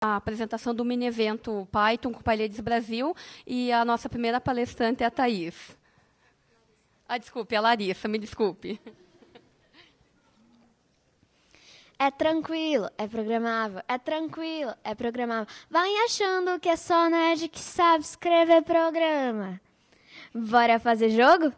a apresentação do mini-evento Python com PyLadies Brasil, e a nossa primeira palestrante é a Thaís. Desculpe, a Larissa, me desculpe. É tranquilo, é programável. É tranquilo, é programável. Vai achando que é só nerd que sabe escrever programa. Bora fazer jogo?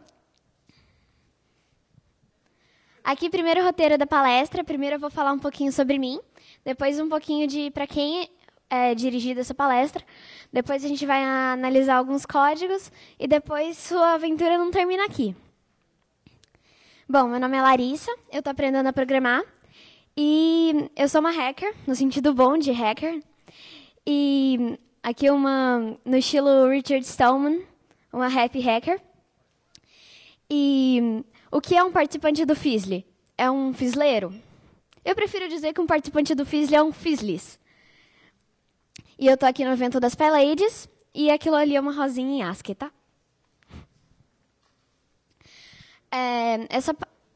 Aqui, primeiro o roteiro da palestra. Primeiro eu vou falar um pouquinho sobre mim. Depois um pouquinho de para quem é dirigida essa palestra. Depois a gente vai analisar alguns códigos. E depois sua aventura não termina aqui. Bom, meu nome é Larissa. Eu estou aprendendo a programar. E eu sou uma hacker, no sentido bom de hacker. E aqui no estilo Richard Stallman, uma happy hacker. E o que é um participante do Fizzly? É um fizzleiro? Eu prefiro dizer que um participante do Fizzly é um fizzlis. E eu tô aqui no evento das PyLadies, e aquilo ali é uma rosinha em ASCII, tá?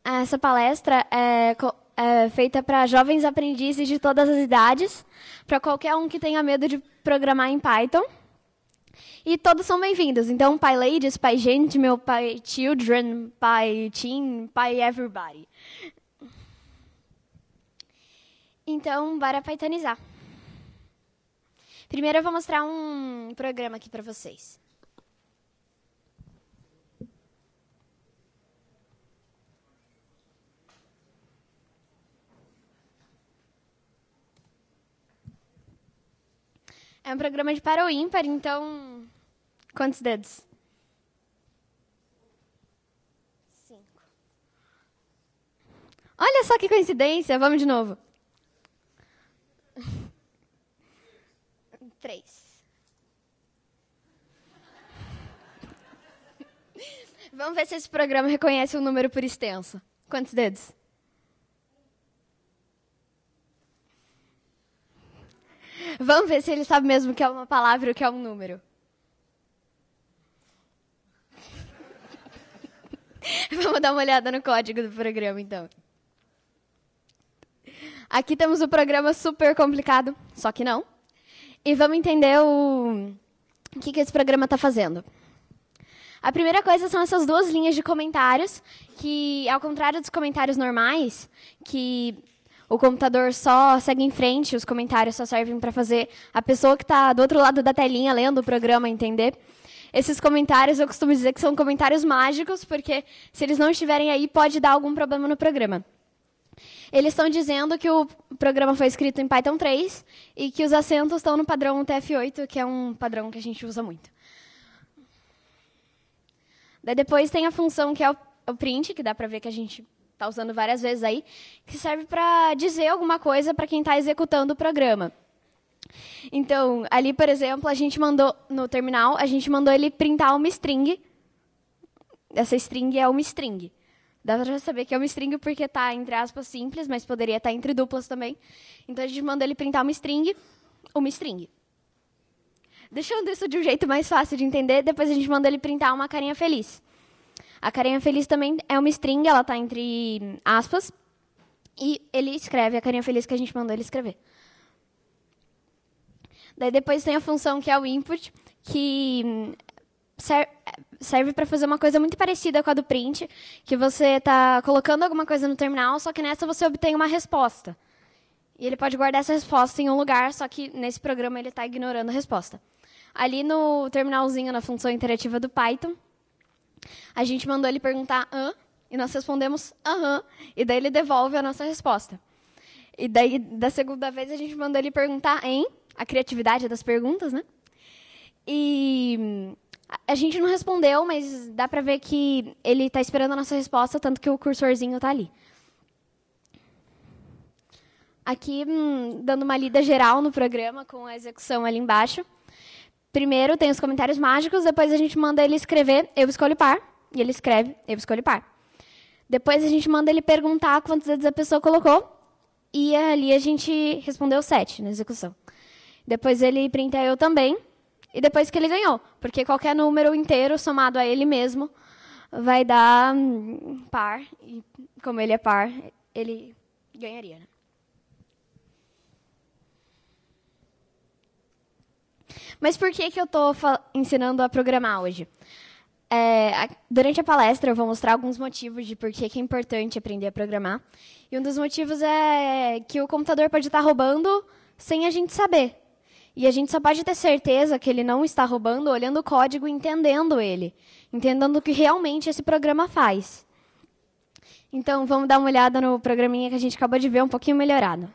Essa palestra é feita para jovens aprendizes de todas as idades, para qualquer um que tenha medo de programar em Python. E todos são bem-vindos. Então, PyLadies, PyGentMail, PyChildren, PyTeen, PyEverybody. Então, bora pythonizar. Primeiro eu vou mostrar um programa aqui para vocês. É um programa de par ou ímpar, então... Quantos dedos? 5. Olha só que coincidência. Vamos de novo. 3. Vamos ver se esse programa reconhece um número por extenso. Quantos dedos? Vamos ver se ele sabe mesmo o que é uma palavra e o que é um número. Vamos dar uma olhada no código do programa, então. Aqui temos o programa super complicado, só que não. E vamos entender o que esse programa está fazendo. A primeira coisa são essas duas linhas de comentários, que, ao contrário dos comentários normais, que o computador só segue em frente, os comentários só servem para fazer a pessoa que está do outro lado da telinha lendo o programa entender. Esses comentários, eu costumo dizer que são comentários mágicos, porque se eles não estiverem aí, pode dar algum problema no programa. Eles estão dizendo que o programa foi escrito em Python 3 e que os acentos estão no padrão TF8, que é um padrão que a gente usa muito. Daí depois tem a função que é o print, que dá para ver que a gente está usando várias vezes aí, que serve para dizer alguma coisa para quem está executando o programa. Então, ali, por exemplo, a gente mandou, no terminal, a gente mandou ele printar uma string. Essa string é uma string. Dá para saber que é uma string porque está entre aspas simples, mas poderia estar entre duplas também. Então, a gente mandou ele printar uma string. Deixando isso de um jeito mais fácil de entender, depois a gente mandou ele printar uma carinha feliz. A carinha feliz também é uma string, ela está entre aspas. E ele escreve a carinha feliz que a gente mandou ele escrever. Daí depois tem a função que é o input, que serve para fazer uma coisa muito parecida com a do print, que você está colocando alguma coisa no terminal, só que nessa você obtém uma resposta. E ele pode guardar essa resposta em um lugar, só que nesse programa ele está ignorando a resposta. Ali no terminalzinho, na função interativa do Python, a gente mandou ele perguntar e nós respondemos aham, e daí ele devolve a nossa resposta. E daí, da segunda vez, a gente mandou ele perguntar a criatividade das perguntas, né? E a gente não respondeu, mas dá para ver que ele está esperando a nossa resposta, tanto que o cursorzinho está ali. Aqui, dando uma lida geral no programa, com a execução ali embaixo. Primeiro tem os comentários mágicos, depois a gente manda ele escrever eu escolho par, e ele escreve eu escolho par. Depois a gente manda ele perguntar quantos dedos a pessoa colocou, e ali a gente respondeu 7 na execução. Depois ele printa eu também, e depois que ele ganhou, porque qualquer número inteiro somado a ele mesmo vai dar par, e como ele é par, ele ganharia, né? Mas por que eu estou ensinando a programar hoje? Durante a palestra, eu vou mostrar alguns motivos de por que é importante aprender a programar. E um dos motivos é que o computador pode estar roubando sem a gente saber. E a gente só pode ter certeza que ele não está roubando olhando o código e entendendo ele. Entendendo o que realmente esse programa faz. Então, vamos dar uma olhada no programinha que a gente acabou de ver, um pouquinho melhorado.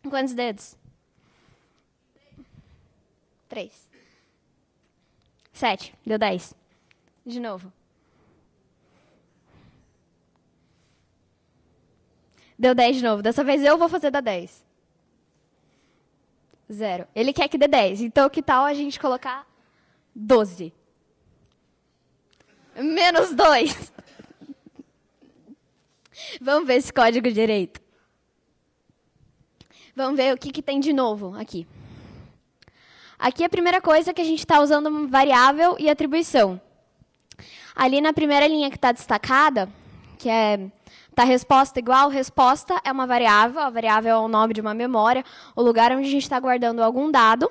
Quantos dedos? 3. 7. Deu 10. De novo. Deu 10 de novo. Dessa vez eu vou fazer dar 10. 0. Ele quer que dê 10. Então, que tal a gente colocar 12? Menos 2. Vamos ver esse código direito. Vamos ver o que tem de novo aqui. Aqui a primeira coisa é que a gente está usando variável e atribuição. Ali na primeira linha que está destacada, que está resposta igual, resposta é uma variável, a variável é o nome de uma memória, o lugar onde a gente está guardando algum dado,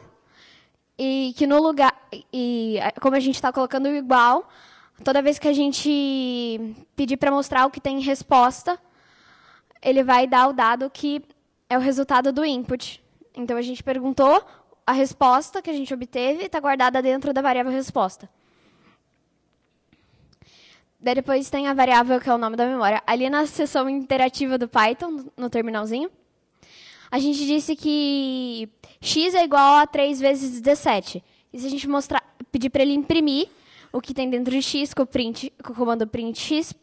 e que no lugar, como a gente está colocando igual, toda vez que a gente pedir para mostrar o que tem em resposta, ele vai dar o dado que é o resultado do input. Então, a gente perguntou, a resposta que a gente obteve está guardada dentro da variável resposta. Daí depois tem a variável que é o nome da memória. Ali na seção interativa do Python, no terminalzinho, a gente disse que x é igual a 3 vezes 17. E se a gente pedir para ele imprimir o que tem dentro de x com o comando print x,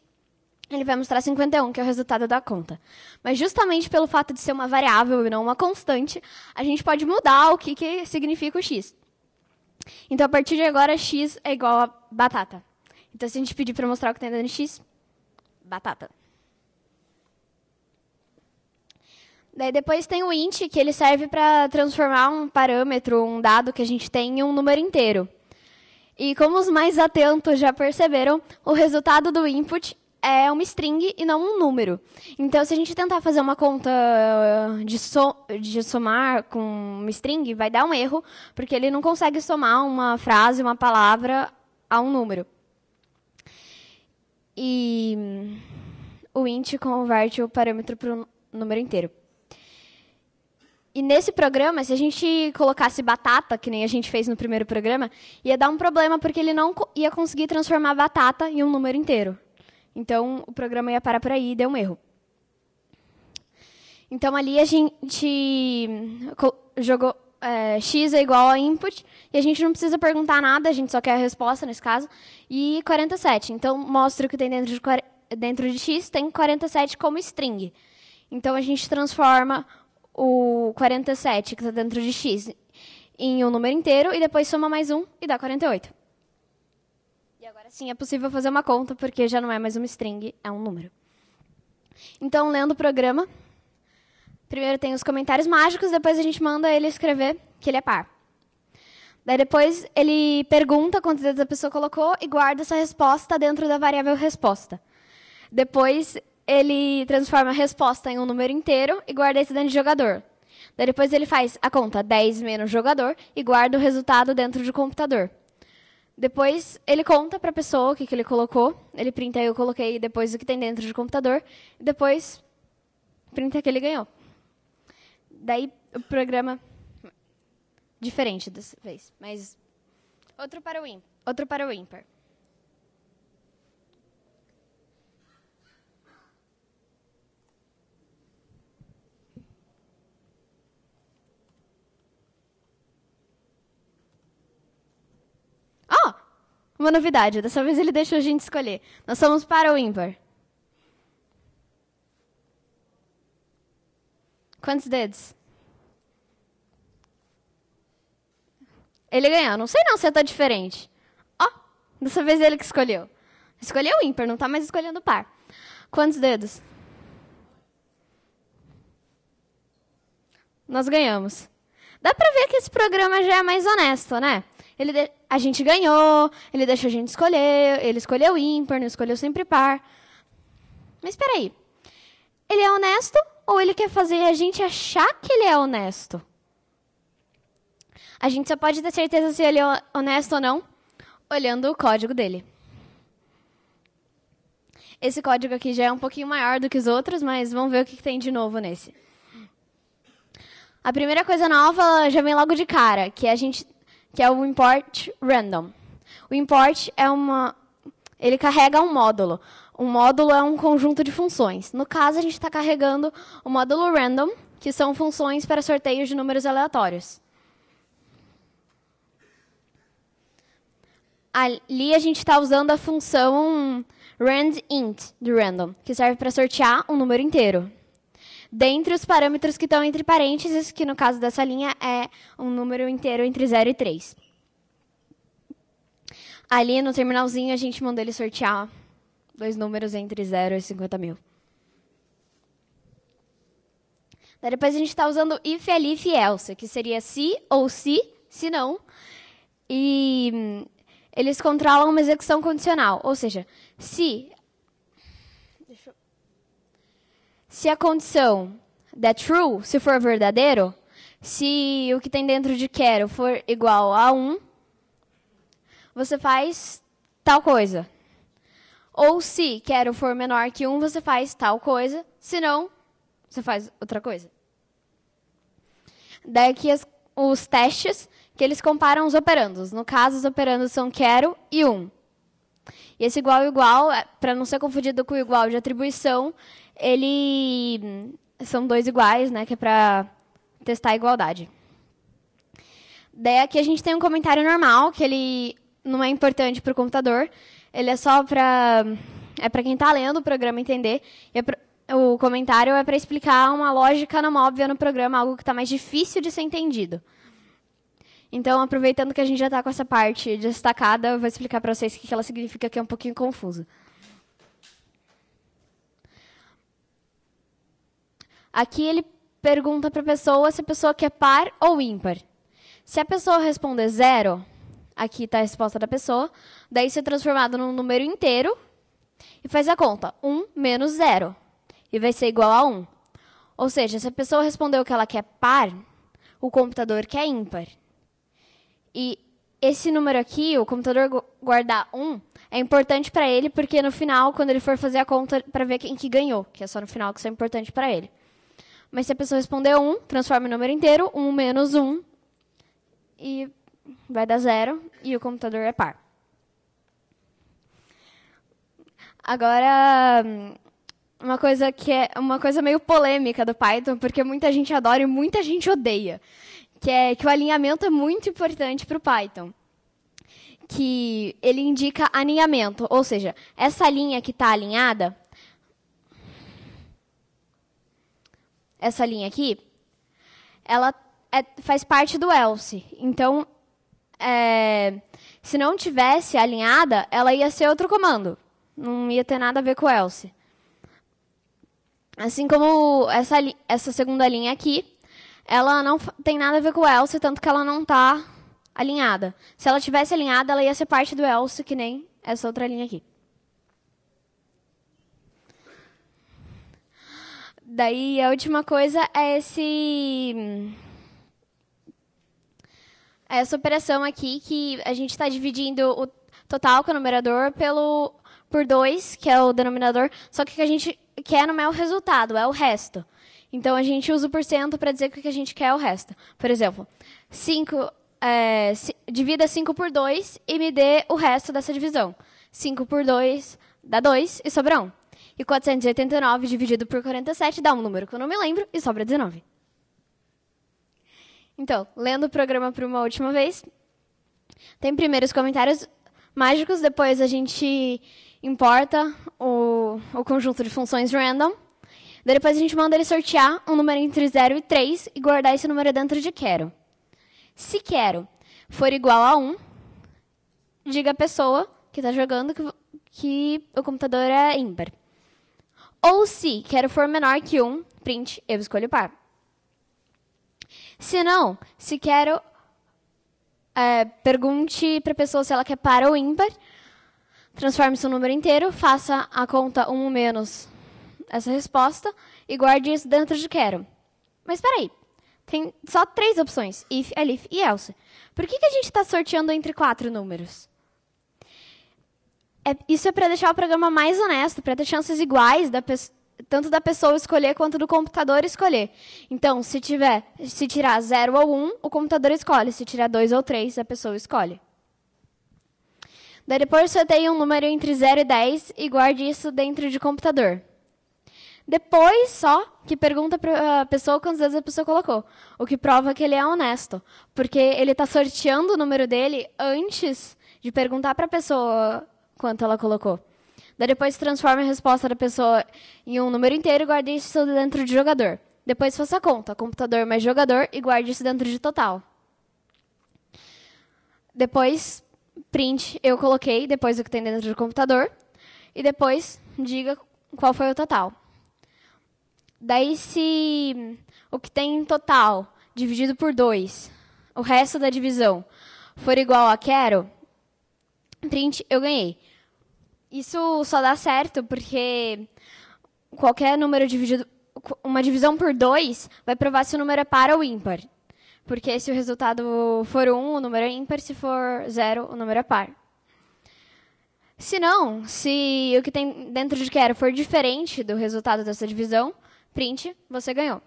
ele vai mostrar 51, que é o resultado da conta. Mas justamente pelo fato de ser uma variável e não uma constante, a gente pode mudar o que significa o x. Então, a partir de agora, x é igual a batata. Então, se a gente pedir para mostrar o que tem dentro de x, batata. Daí depois tem o int, que ele serve para transformar um parâmetro, um dado que a gente tem, em um número inteiro. E como os mais atentos já perceberam, o resultado do input é uma string e não um número. Então, se a gente tentar fazer uma conta de somar com uma string, vai dar um erro, porque ele não consegue somar uma frase, uma palavra a um número. E o int converte o parâmetro para um número inteiro. E nesse programa, se a gente colocasse batata, que nem a gente fez no primeiro programa, ia dar um problema, porque ele não ia conseguir transformar batata em um número inteiro. Então, o programa ia parar por aí e deu um erro. Então, ali a gente jogou x é igual a input, e a gente não precisa perguntar nada, a gente só quer a resposta, nesse caso, e 47. Então, mostra o que tem dentro de x, tem 47 como string. Então, a gente transforma o 47, que está dentro de x, em um número inteiro, e depois soma mais 1 e dá 48. E agora sim é possível fazer uma conta, porque já não é mais uma string, é um número. Então, lendo o programa, primeiro tem os comentários mágicos, depois a gente manda ele escrever que ele é par. Daí depois ele pergunta quantos dedos a pessoa colocou e guarda essa resposta dentro da variável resposta. Depois ele transforma a resposta em um número inteiro e guarda isso dentro de jogador. Daí depois ele faz a conta 10 menos jogador e guarda o resultado dentro do computador. Depois, ele conta para a pessoa o que ele colocou. Ele printa eu coloquei depois o que tem dentro do computador. E depois, printa que ele ganhou. Daí, o programa... Diferente dessa vez. Mas, outro para o ímpar. Uma novidade, dessa vez ele deixou a gente escolher. Nós somos para o ímpar. Quantos dedos? Ele ganhou. Não sei não se está diferente. Dessa vez ele que escolheu. Escolheu o ímpar, não está mais escolhendo o par. Quantos dedos? Nós ganhamos. Dá pra ver que esse programa já é mais honesto, né? A gente ganhou, ele deixou a gente escolher, ele escolheu ímpar, não escolheu sempre par. Mas espera aí. Ele é honesto ou ele quer fazer a gente achar que ele é honesto? A gente só pode ter certeza se ele é honesto ou não olhando o código dele. Esse código aqui já é um pouquinho maior do que os outros, mas vamos ver o que tem de novo nesse. A primeira coisa nova já vem logo de cara, que é o import random. O import ele carrega um módulo. Um módulo é um conjunto de funções. No caso, a gente está carregando o módulo random, que são funções para sorteio de números aleatórios. Ali a gente está usando a função randint do random, que serve para sortear um número inteiro. Dentre os parâmetros que estão entre parênteses, que no caso dessa linha é um número inteiro entre 0 e 3. Ali no terminalzinho a gente mandou ele sortear 2 números entre 0 e 50 mil. Daí depois a gente está usando if, elif e else, que seria se ou se não. E eles controlam uma execução condicional. Ou seja, se a condição der true, se for verdadeiro, se o que tem dentro de quero for igual a 1, você faz tal coisa. Ou se quero for menor que 1, você faz tal coisa. Se não, você faz outra coisa. Daí aqui os testes, que eles comparam os operandos. No caso, os operandos são quero e 1. E esse igual, para não ser confundido com o igual de atribuição, são 2 iguais, né, que é para testar a igualdade. Daí aqui a gente tem um comentário normal, que ele não é importante para o computador, ele é só para quem está lendo o programa entender. O comentário é para explicar uma lógica não óbvia no programa, algo que está mais difícil de ser entendido. Então, aproveitando que a gente já está com essa parte destacada, eu vou explicar para vocês o que ela significa, que é um pouquinho confuso. Aqui ele pergunta para a pessoa se a pessoa quer par ou ímpar. Se a pessoa responder 0, aqui está a resposta da pessoa, daí isso é transformado num número inteiro e faz a conta. 1 menos 0. E vai ser igual a 1. Ou seja, se a pessoa respondeu que ela quer par, o computador quer ímpar. E esse número aqui, o computador guardar 1, é importante para ele, porque no final, quando ele for fazer a conta para ver quem que ganhou, que é só no final que isso é importante para ele. Mas se a pessoa responder 1, transforma em número inteiro, 1 menos 1, e vai dar 0, e o computador é par. Agora, uma coisa meio polêmica do Python, porque muita gente adora e muita gente odeia, que é que o alinhamento é muito importante para o Python. Que ele indica alinhamento, ou seja, essa linha que está alinhada, essa linha aqui, ela faz parte do else. Então, se não tivesse alinhada, ela ia ser outro comando. Não ia ter nada a ver com o else. Assim como essa segunda linha aqui, ela não tem nada a ver com o else, tanto que ela não está alinhada. Se ela tivesse alinhada, ela ia ser parte do else, que nem essa outra linha aqui. Daí, a última coisa é essa operação aqui, que a gente está dividindo o total, que é o numerador, por 2, que é o denominador, só que o que a gente quer não é o resultado, é o resto. Então, a gente usa o porcento para dizer que o que a gente quer é o resto. Por exemplo, divida 5 por 2 e me dê o resto dessa divisão. 5 por 2 dá 2 e sobra 1. E 489 dividido por 47 dá um número que eu não me lembro e sobra 19. Então, lendo o programa por uma última vez, tem primeiro os comentários mágicos, depois a gente importa o conjunto de funções random, depois a gente manda ele sortear um número entre 0 e 3 e guardar esse número dentro de quero. Se quero for igual a 1, diga a pessoa que está jogando que o computador é ímpar. Ou se quero for menor que 1, print, eu escolho par. Se não, se quero, pergunte para a pessoa se ela quer par ou ímpar, transforme seu número inteiro, faça a conta 1 menos essa resposta e guarde isso dentro de quero. Mas espera aí, tem só 3 opções, if, elif e else. Por que a gente está sorteando entre 4 números? Isso é para deixar o programa mais honesto, para ter chances iguais, tanto da pessoa escolher quanto do computador escolher. Então, se tirar 0 ou 1, o computador escolhe. Se tirar 2 ou 3, a pessoa escolhe. Daí depois sorteie um número entre 0 e 10 e guarde isso dentro de computador. Depois, só que pergunta para a pessoa quantas vezes a pessoa colocou. O que prova que ele é honesto. Porque ele está sorteando o número dele antes de perguntar para a pessoa quanto ela colocou. Daí depois transforma a resposta da pessoa em um número inteiro e guarde isso dentro de jogador. Depois faça a conta, computador mais jogador, e guarde isso dentro de total. Depois, print, eu coloquei, depois o que tem dentro do computador, e depois diga qual foi o total. Daí, se o que tem em total dividido por 2, o resto da divisão, for igual a quero, print, eu ganhei. Isso só dá certo porque qualquer número dividido, uma divisão por 2 vai provar se o número é par ou ímpar. Porque se o resultado for 1, o número é ímpar, se for 0, o número é par. Se não, se o que tem dentro de quero for diferente do resultado dessa divisão, print, você ganhou.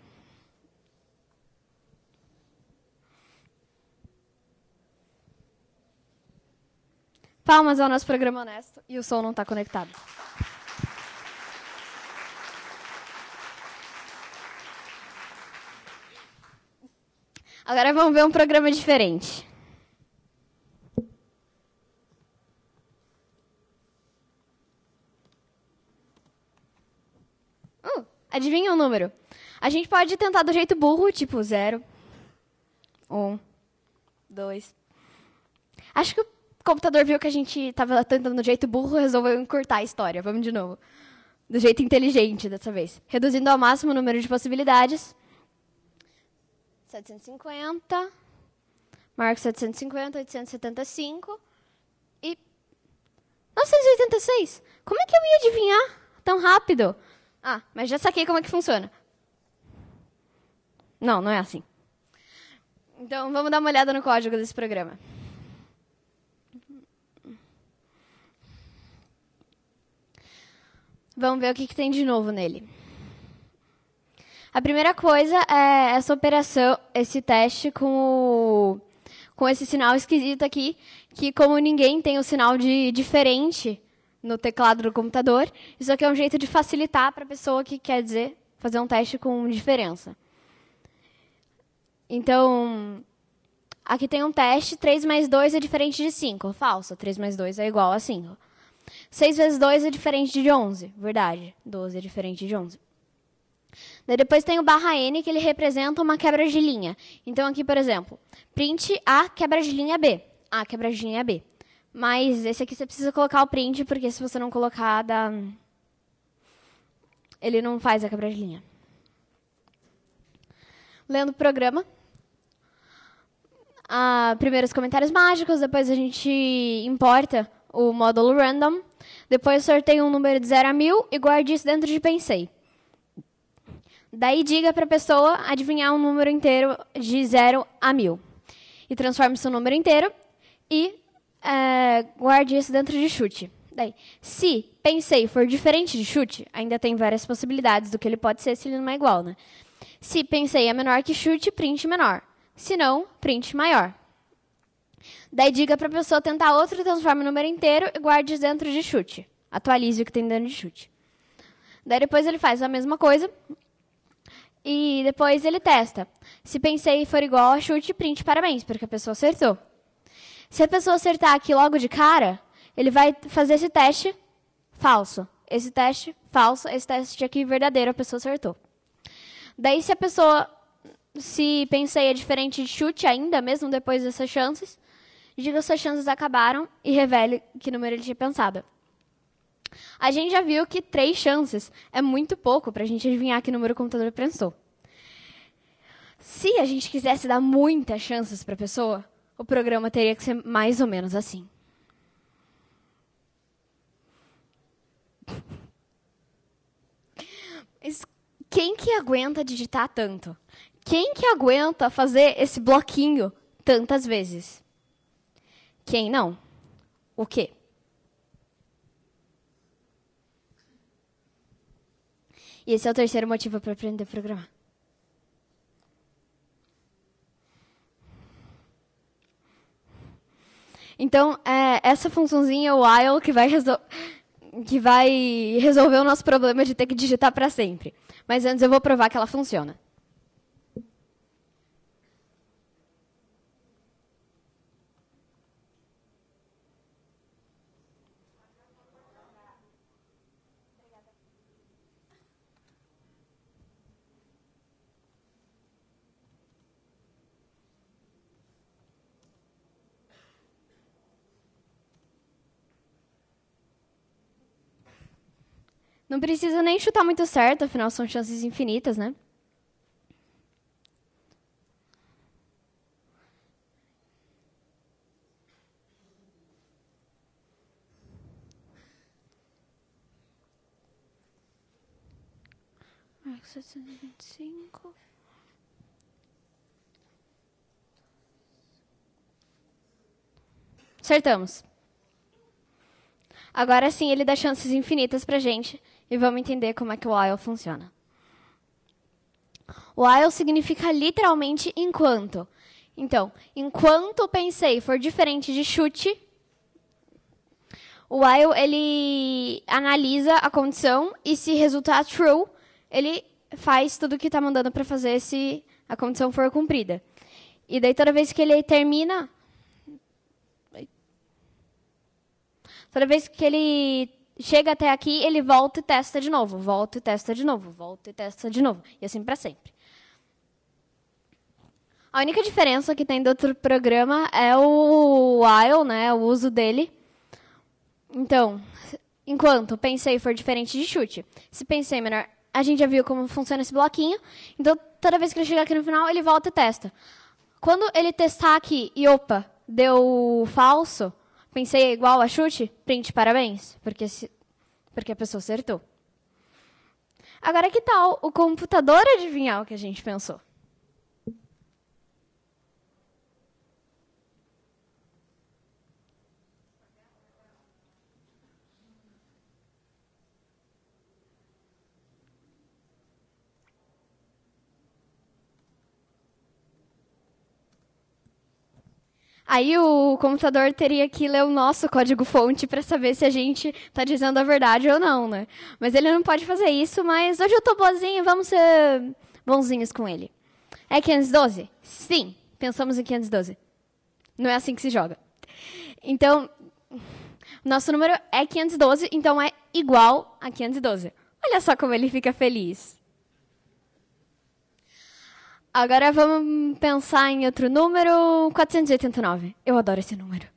Palmas ao nosso programa honesto e o som não está conectado. Agora vamos ver um programa diferente. Adivinha o número? A gente pode tentar do jeito burro, tipo 0, 1, 2. Acho que o computador viu que a gente estava tentando do jeito burro e resolveu encurtar a história. Vamos de novo. Do jeito inteligente dessa vez. Reduzindo ao máximo o número de possibilidades. 750. Marco 750, 875. E 986. Como é que eu ia adivinhar tão rápido? Ah, mas já saquei como é que funciona. Não, não é assim. Então, vamos dar uma olhada no código desse programa. Vamos ver o que tem de novo nele. A primeira coisa é essa operação, esse teste com esse sinal esquisito aqui, que como ninguém tem o sinal de diferente no teclado do computador, isso aqui é um jeito de facilitar para a pessoa que quer dizer fazer um teste com diferença. Então, aqui tem um teste, 3 mais 2 é diferente de 5. Falso, 3 mais 2 é igual a 5. 6 vezes 2 é diferente de 11. Verdade, 12 é diferente de 11. Daí depois tem o /n, que ele representa uma quebra de linha. Então, aqui, por exemplo, print A, quebra de linha B. A, quebra de linha B. Mas esse aqui você precisa colocar o print, porque se você não colocar, ele não faz a quebra de linha. Lendo o programa. Primeiro os comentários mágicos, depois a gente importa o módulo random, depois sorteia um número de 0 a 1000 e guarde isso dentro de pensei. Daí diga para a pessoa adivinhar um número inteiro de 0 a 1000. E transforme seu número inteiro e guarde isso dentro de chute. Daí, se pensei for diferente de chute, ainda tem várias possibilidades do que ele pode ser se ele não é igual, né? Se pensei é menor que chute, print menor. Se não, print maior. Daí diga para a pessoa tentar outro, transforme o número inteiro e guarde dentro de chute. Atualize o que tem dentro de chute. Daí depois ele faz a mesma coisa e depois ele testa. Se pensei for igual a chute, print parabéns, porque a pessoa acertou. Se a pessoa acertar aqui logo de cara, ele vai fazer esse teste falso. Esse teste falso, esse teste aqui verdadeiro, a pessoa acertou. Daí se pensei é diferente de chute ainda, mesmo depois dessas chances, diga se as chances acabaram e revele que número ele tinha pensado. A gente já viu que 3 chances é muito pouco para a gente adivinhar que número o computador pensou. Se a gente quisesse dar muitas chances para a pessoa, o programa teria que ser mais ou menos assim. Mas quem que aguenta digitar tanto? Quem que aguenta fazer esse bloquinho tantas vezes? Quem não? O quê? E esse é o terceiro motivo para aprender a programar. Então, essa funçãozinha, o while, que vai resolver o nosso problema de ter que digitar para sempre. Mas antes eu vou provar que ela funciona. Não precisa nem chutar muito certo, afinal são chances infinitas, né? Acertamos. Agora sim, ele dá chances infinitas pra gente e vamos entender como é que o while funciona. While significa literalmente enquanto. Então, enquanto pensei for diferente de chute, o while ele analisa a condição e se resultar true, ele faz tudo o que está mandando para fazer se a condição for cumprida. E daí toda vez que ele termina, toda vez que ele chega até aqui, ele volta e testa de novo, volta e testa de novo, volta e testa de novo, e assim para sempre. A única diferença que tem do outro programa é o while, né, o uso dele. Então, enquanto pensei for diferente de chute, se pensei menor, a gente já viu como funciona esse bloquinho, então toda vez que ele chegar aqui no final, ele volta e testa. Quando ele testar aqui e, opa, deu falso, pensei igual a chute, print parabéns, porque a pessoa acertou. Agora, que tal o computador adivinhar o que a gente pensou? Aí o computador teria que ler o nosso código-fonte para saber se a gente está dizendo a verdade ou não, né? Mas ele não pode fazer isso, mas hoje eu estou boazinha, vamos ser bonzinhos com ele. É 512? Sim, pensamos em 512. Não é assim que se joga. Então, nosso número é 512, então é igual a 512. Olha só como ele fica feliz. Agora vamos pensar em outro número, 489. Eu adoro esse número.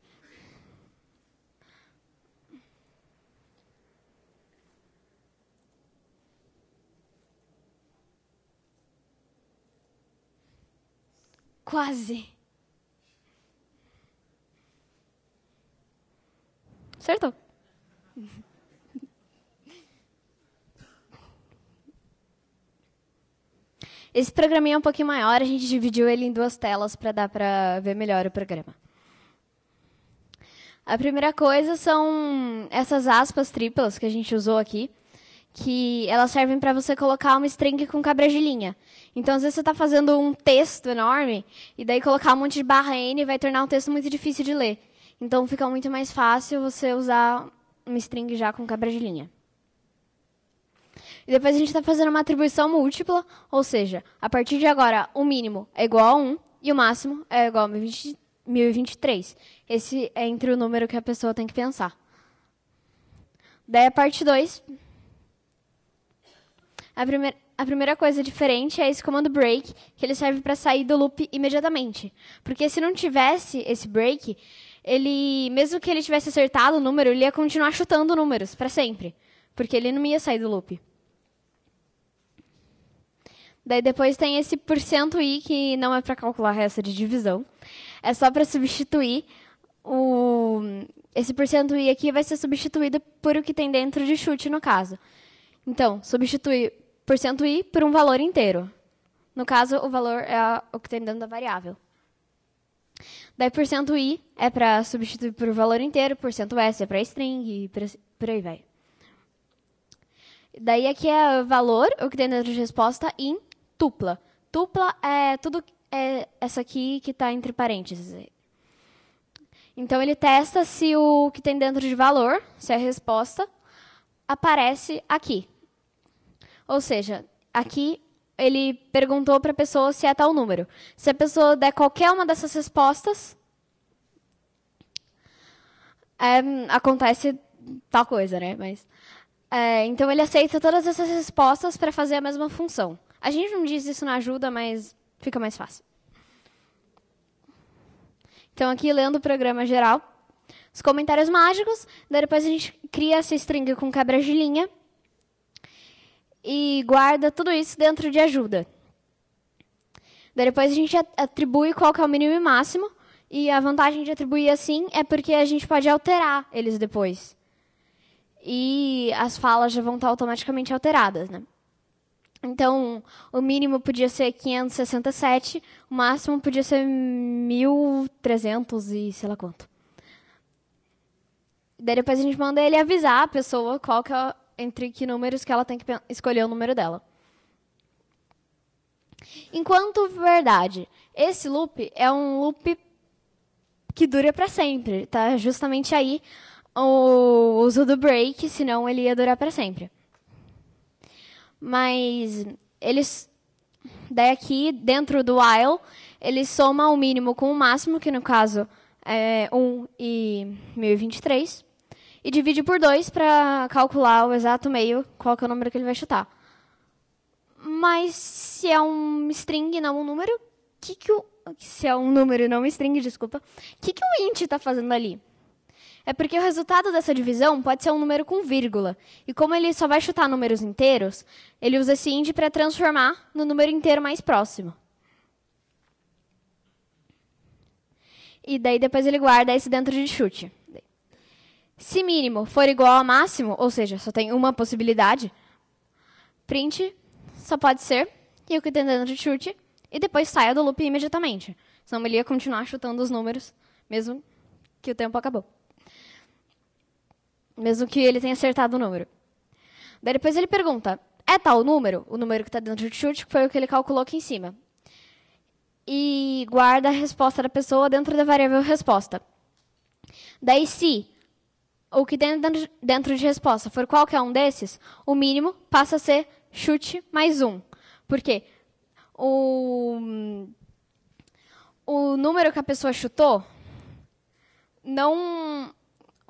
Quase. Acertou. Esse programinha é um pouquinho maior, a gente dividiu ele em duas telas para dar para ver melhor o programa. A primeira coisa são essas aspas triplas que a gente usou aqui, que elas servem para você colocar uma string com cabra de linha. Então, às vezes você está fazendo um texto enorme, e daí colocar um monte de barra N vai tornar um texto muito difícil de ler. Então, fica muito mais fácil você usar uma string já com cabra de linha. E depois a gente está fazendo uma atribuição múltipla, ou seja, a partir de agora, o mínimo é igual a 1 e o máximo é igual a 1023. Esse é entre o número que a pessoa tem que pensar. Daí a parte 2. A primeira coisa diferente é esse comando break, que ele serve para sair do loop imediatamente. Porque se não tivesse esse break, mesmo que ele tivesse acertado o número, ele ia continuar chutando números para sempre. Porque ele não ia sair do loop. Daí depois tem esse %i, que não é para calcular a resta de divisão. É só para substituir esse %i aqui vai ser substituído por o que tem dentro de chute, no caso. Então, substitui %i por um valor inteiro. No caso, o valor é o que tem dentro da variável. Daí, %i é para substituir por um valor inteiro, %s é para string e por aí vai. Daí aqui é valor, o que tem dentro de resposta, em tupla. Tupla é tudo essa aqui que está entre parênteses. Então, ele testa se o que tem dentro de valor, se a resposta, aparece aqui. Ou seja, aqui ele perguntou para a pessoa se é tal número. Se a pessoa der qualquer uma dessas respostas, acontece tal coisa, né? Mas, então, ele aceita todas essas respostas para fazer a mesma função. A gente não diz isso na ajuda, mas fica mais fácil. Então, aqui, lendo o programa geral, os comentários mágicos, daí depois a gente cria essa string com quebra de linha e guarda tudo isso dentro de ajuda. Daí depois a gente atribui qual que é o mínimo e máximo, e a vantagem de atribuir assim é porque a gente pode alterar eles depois. E as falas já vão estar automaticamente alteradas, né? Então, o mínimo podia ser 567, o máximo podia ser 1.300 e sei lá quanto. Daí depois a gente manda ele avisar a pessoa qual que é, entre que números que ela tem que escolher o número dela. Enquanto verdade, esse loop é um loop que dura para sempre. Tá justamente aí o uso do break, senão ele ia durar para sempre. Mas daí aqui, dentro do while, ele soma o mínimo com o máximo, que no caso é 1 e 1023, e divide por 2 para calcular o exato meio, qual que é o número que ele vai chutar. Mas se é um string, não um número, se é um número e não um string, desculpa, o que o int está fazendo ali? É porque o resultado dessa divisão pode ser um número com vírgula. E como ele só vai chutar números inteiros, ele usa esse int para transformar no número inteiro mais próximo. E daí depois ele guarda esse dentro de chute. Se mínimo for igual a máximo, ou seja, só tem uma possibilidade, print só pode ser, e o que tem dentro de chute, e depois saia do loop imediatamente. Senão ele ia continuar chutando os números, mesmo que o tempo acabou. Mesmo que ele tenha acertado o número. Daí depois ele pergunta, é tal número? O número que está dentro de chute, que foi o que ele calculou aqui em cima. E guarda a resposta da pessoa dentro da variável resposta. Daí, se o que tem dentro de resposta for qualquer um desses, o mínimo passa a ser chute mais 1. Por quê? O número que a pessoa chutou,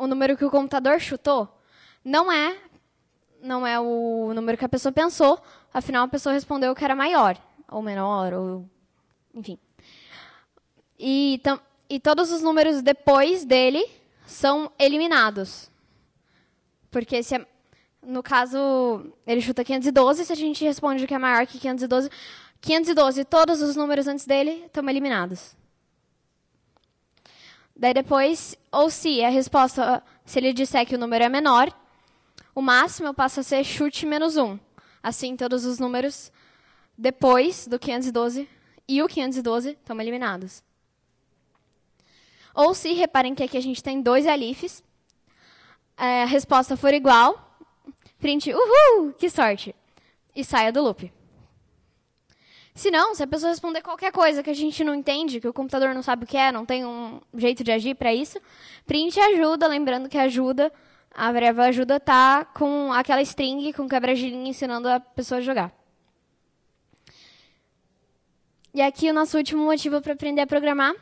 o número que o computador chutou, não é o número que a pessoa pensou, afinal a pessoa respondeu que era maior, ou menor, ou enfim. E todos os números depois dele são eliminados. Porque no caso, ele chuta 512, se a gente responde que é maior que 512, todos os números antes dele estão eliminados. Daí depois, ou se a resposta, se ele disser que o número é menor, o máximo passa a ser chute menos 1. Assim, todos os números depois do 512 e o 512 estão eliminados. Ou se, reparem que aqui a gente tem 2 elifs, a resposta for igual, print, uhul, que sorte, e saia do loop. Se não, se a pessoa responder qualquer coisa que a gente não entende, que o computador não sabe o que é, não tem um jeito de agir para isso, print ajuda, lembrando que a variável ajuda está com aquela string, com quebra de linha, ensinando a pessoa a jogar. E aqui o nosso último motivo para aprender a programar,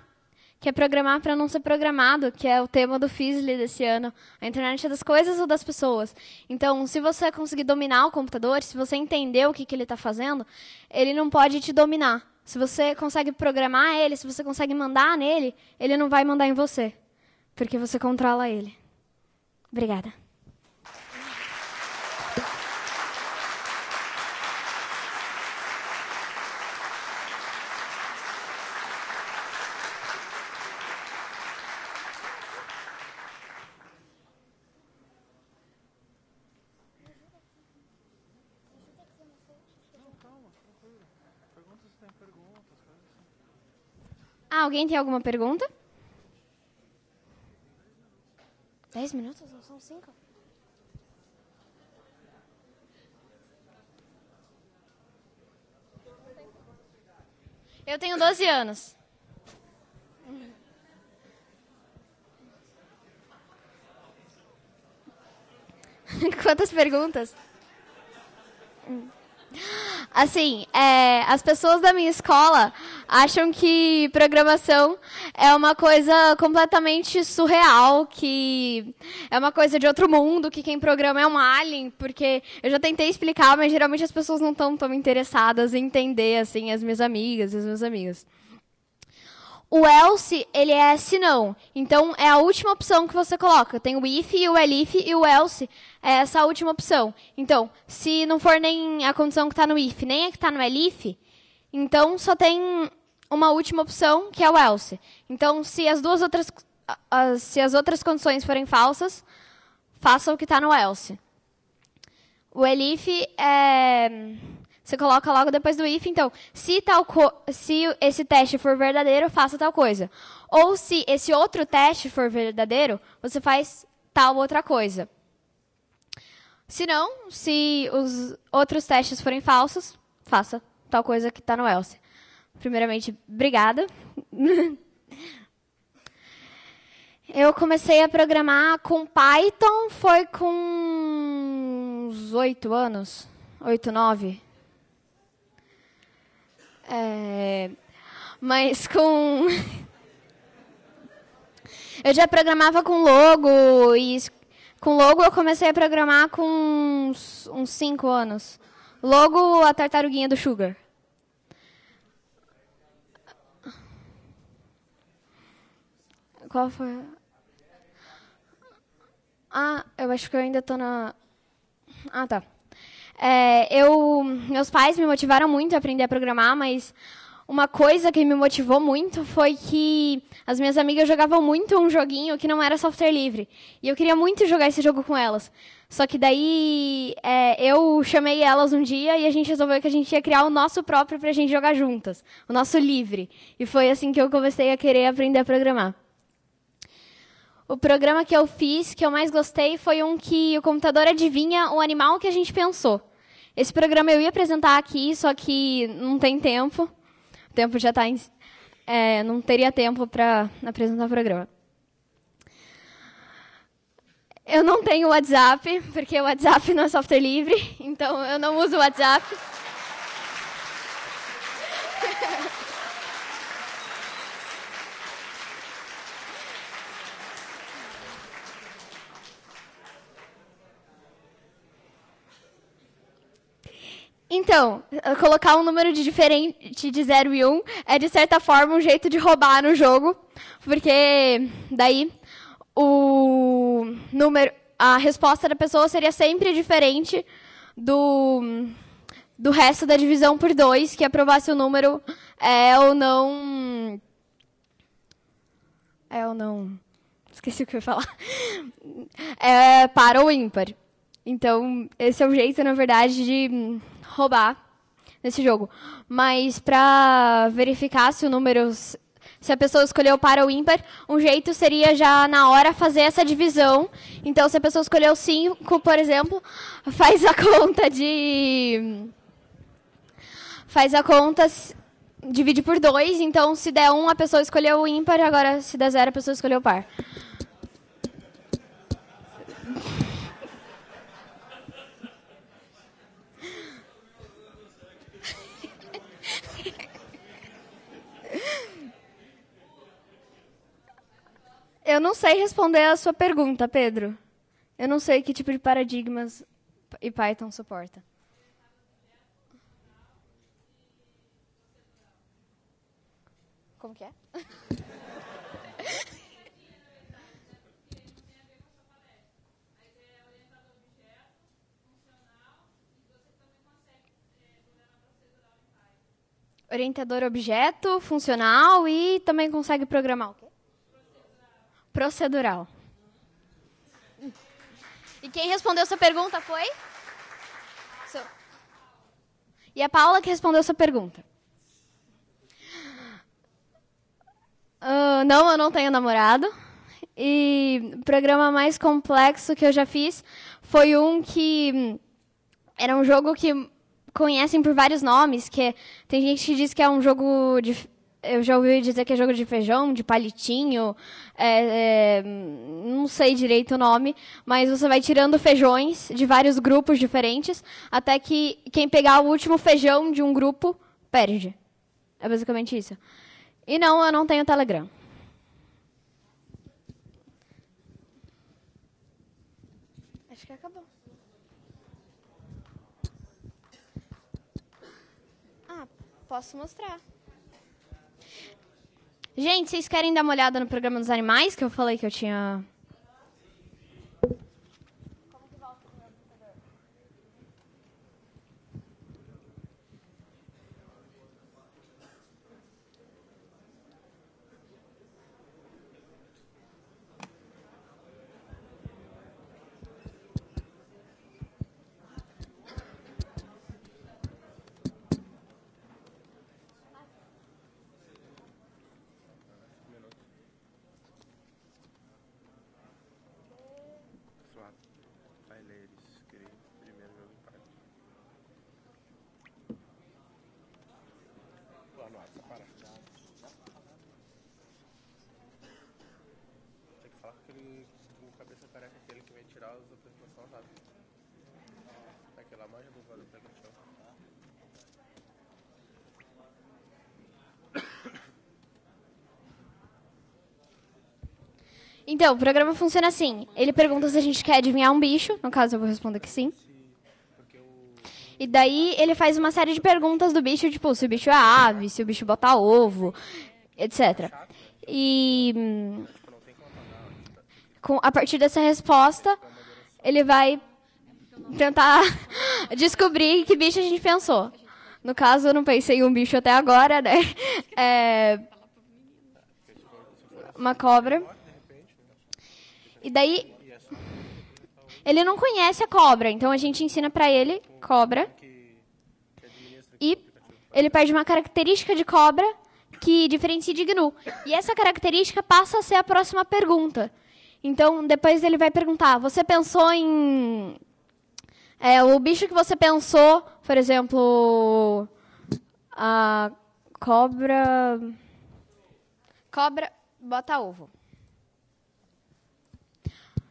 que é programar para não ser programado, que é o tema do Fizzly desse ano. A internet é das coisas ou das pessoas? Então, se você conseguir dominar o computador, se você entender o que ele está fazendo, ele não pode te dominar. Se você consegue programar ele, se você consegue mandar nele, ele não vai mandar em você, porque você controla ele. Obrigada. Alguém tem alguma pergunta? 10 minutos? Não são 5? Eu tenho 12 anos. Quantas perguntas? Assim, as pessoas da minha escola acham que programação é uma coisa completamente surreal, que é uma coisa de outro mundo, que quem programa é um alien, porque eu já tentei explicar, mas geralmente as pessoas não estão tão interessadas em entender, assim, as minhas amigas e os meus amigos. O else, ele é se não. Então, é a última opção que você coloca. Tem o if e o elif e o else é essa última opção. Então, se não for nem a condição que está no if, nem a que está no elif, então só tem uma última opção, que é o else. Então, se as outras condições forem falsas, faça o que está no else. O elif você coloca logo depois do if, então, se esse teste for verdadeiro, faça tal coisa. Ou se esse outro teste for verdadeiro, você faz tal outra coisa. Se não, se os outros testes forem falsos, faça tal coisa que está no else. Primeiramente, obrigada. Eu comecei a programar com Python, foi com uns 8 anos, 8, 9. Mas com... Eu já programava com Logo, e com Logo eu comecei a programar com uns 5 anos. Logo, a tartaruguinha do Sugar. Qual foi? Eu acho que eu ainda estou na... tá. Meus pais me motivaram muito a aprender a programar, mas uma coisa que me motivou muito foi que as minhas amigas jogavam muito um joguinho que não era software livre. E eu queria muito jogar esse jogo com elas. Só que daí eu chamei elas um dia e a gente resolveu que a gente ia criar o nosso próprio para a gente jogar juntas, o nosso livre. E foi assim que eu comecei a querer aprender a programar. O programa que eu fiz, que eu mais gostei, foi um que o computador adivinha o animal que a gente pensou. Esse programa eu ia apresentar aqui, só que não tem tempo. O tempo já está... não teria tempo para apresentar o programa. Eu não tenho WhatsApp, porque o WhatsApp não é software livre, então eu não uso o WhatsApp. Então, colocar um número diferente de 0 e 1 é, de certa forma, um jeito de roubar no jogo, porque daí a resposta da pessoa seria sempre diferente do resto da divisão por 2, que é provar se o número é ou não... Esqueci o que eu ia falar. É par ou ímpar. Então, esse é o jeito, na verdade, de roubar nesse jogo. Mas, para verificar se a pessoa escolheu par ou ímpar, um jeito seria já, na hora, fazer essa divisão. Então, se a pessoa escolheu 5, por exemplo, faz a conta, divide por 2. Então, se der 1, a pessoa escolheu o ímpar. Agora, se der 0, a pessoa escolheu o par. Eu não sei responder a sua pergunta, Pedro. Eu não sei que tipo de paradigmas e Python suporta. Como que é? Orientador objeto, funcional e também consegue programar o quê? Procedural. E quem respondeu essa pergunta foi? E a Paula que respondeu essa pergunta. Não, eu não tenho namorado. E o programa mais complexo que eu já fiz foi um que era um jogo que conhecem por vários nomes, que tem gente que diz que é um jogo de... Eu já ouvi dizer que é jogo de feijão, de palitinho, não sei direito o nome, mas você vai tirando feijões de vários grupos diferentes, até que quem pegar o último feijão de um grupo, perde. É basicamente isso. E não, eu não tenho Telegram. Acho que acabou. Ah, posso mostrar. Gente, vocês querem dar uma olhada no programa dos animais que eu falei que eu tinha... Vai ler, escreve primeiro jogo em parte. Lá no WhatsApp, para. Tem que falar com aquele com cabeça careca, aquele que vem tirar as apresentações rápido. Aquela manja do valor da questão. Então, o programa funciona assim. Ele pergunta se a gente quer adivinhar um bicho. No caso, eu vou responder que sim. E daí, ele faz uma série de perguntas do bicho, tipo, se o bicho é ave, se o bicho bota ovo, etc. E a partir dessa resposta, ele vai tentar descobrir que bicho a gente pensou. No caso, eu não pensei em um bicho até agora, né? Uma cobra. E daí, ele não conhece a cobra, então a gente ensina pra ele cobra. E ele perde uma característica de cobra que diferencia de gnu. E essa característica passa a ser a próxima pergunta. Então, depois ele vai perguntar, você pensou em... o bicho que você pensou, por exemplo, a cobra... Cobra bota ovo.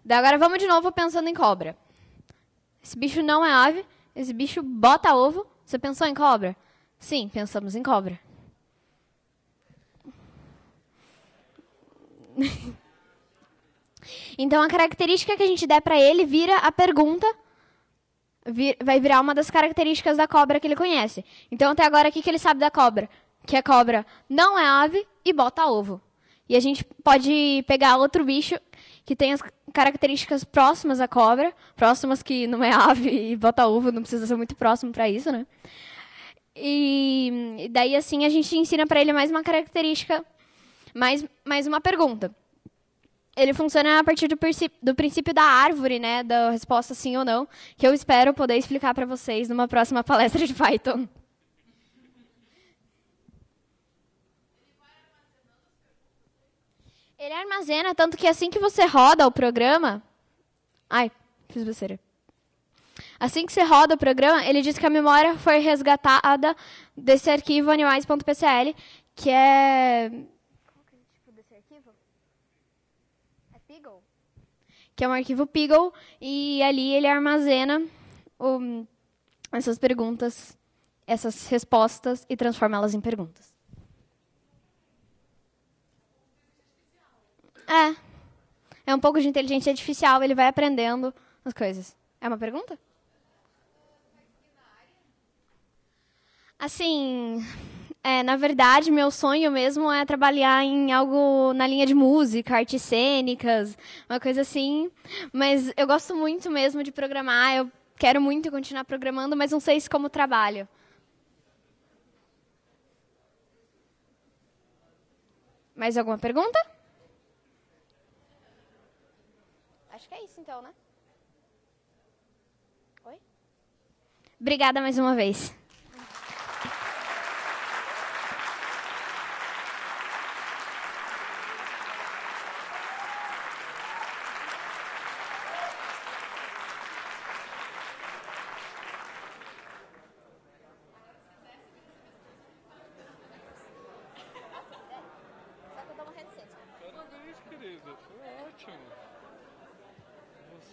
Daí agora vamos de novo pensando em cobra. Esse bicho não é ave, esse bicho bota ovo. Você pensou em cobra? Sim, pensamos em cobra. Então a característica que a gente der para ele vira a pergunta, vai virar uma das características da cobra que ele conhece. Então até agora o que ele sabe da cobra? Que a cobra não é ave e bota ovo. E a gente pode pegar outro bicho que tem as características próximas à cobra, próximas que não é ave e bota ovo, não precisa ser muito próximo para isso, né? E daí, assim, a gente ensina para ele mais uma característica, mais uma pergunta. Ele funciona a partir do princípio da árvore, né? Da resposta sim ou não, que eu espero poder explicar para vocês numa próxima palestra de Python. Ele armazena, tanto que assim que você roda o programa... Ai, fiz besteira. Assim que você roda o programa, ele diz que a memória foi resgatada desse arquivo animais.pcl, que é... Qual que é o tipo desse arquivo? É Piggle. Que é um arquivo Piggle, e ali ele armazena essas perguntas, essas respostas, e transforma elas em perguntas. É um pouco de inteligência artificial, ele vai aprendendo as coisas. É uma pergunta? Assim, na verdade, meu sonho mesmo é trabalhar em algo na linha de música, artes cênicas, uma coisa assim. Mas eu gosto muito mesmo de programar, eu quero muito continuar programando, mas não sei se como trabalho. Mais alguma pergunta? Acho que é isso, então, né? Oi? Obrigada mais uma vez.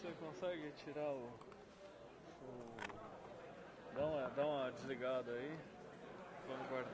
Você consegue tirar dá uma desligada aí. Vamos guardar.